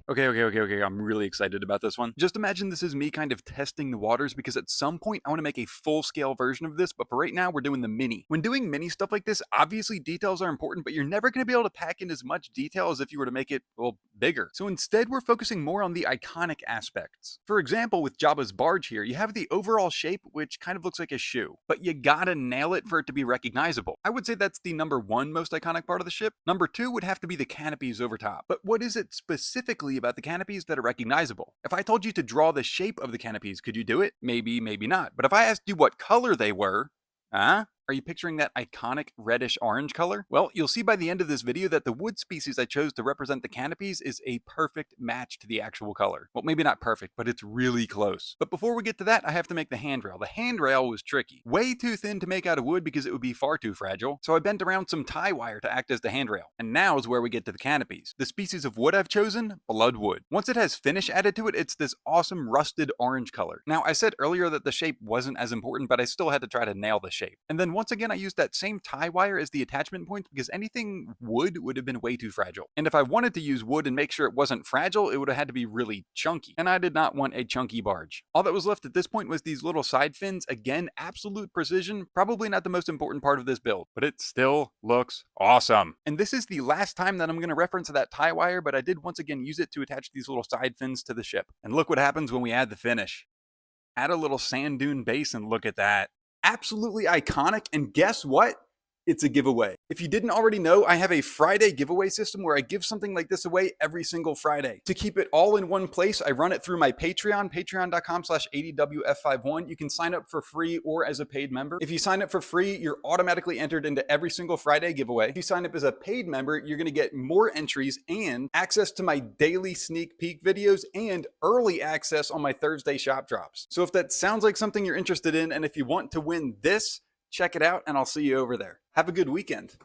Okay. I'm really excited about this one. Just imagine this is me kind of testing the waters because at some point I want to make a full-scale version of this, but for right now we're doing the mini. When doing mini stuff like this, obviously details are important, but you're never going to be able to pack in as much detail as if you were to make it, well, bigger. So instead we're focusing more on the iconic aspects. For example, with Jabba's barge here, you have the overall shape which kind of looks like a shoe, but you gotta nail it for it to be recognizable. I would say that's the number one most iconic part of the ship. Number two would have to be the canopies over top. But what is it specifically about the canopies that are recognizable? If I told you to draw the shape of the canopies, could you do it? Maybe, maybe not. But if I asked you what color they were, huh? Are you picturing that iconic reddish-orange color? Well, you'll see by the end of this video that the wood species I chose to represent the canopies is a perfect match to the actual color. Well, maybe not perfect, but it's really close. But before we get to that, I have to make the handrail. The handrail was tricky. Way too thin to make out of wood because it would be far too fragile, so I bent around some tie wire to act as the handrail. And now is where we get to the canopies. The species of wood I've chosen? Bloodwood. Once it has finish added to it, it's this awesome rusted orange color. Now, I said earlier that the shape wasn't as important, but I still had to try to nail the shape. And then once again, I used that same tie wire as the attachment point because anything wood would have been way too fragile. And if I wanted to use wood and make sure it wasn't fragile, it would have had to be really chunky. And I did not want a chunky barge. All that was left at this point was these little side fins. Again, absolute precision. Probably not the most important part of this build, but it still looks awesome. And this is the last time that I'm going to reference that tie wire, but I did once again use it to attach these little side fins to the ship. And look what happens when we add the finish. Add a little sand dune base and look at that. Absolutely iconic, and guess what? It's a giveaway. If you didn't already know, I have a Friday giveaway system where I give something like this away every single Friday. To keep it all in one place, I run it through my Patreon, patreon.com/ADWF51. You can sign up for free or as a paid member. If you sign up for free, you're automatically entered into every single Friday giveaway. If you sign up as a paid member, you're gonna get more entries and access to my daily sneak peek videos and early access on my Thursday shop drops. So if that sounds like something you're interested in, and if you want to win this, check it out and I'll see you over there. Have a good weekend.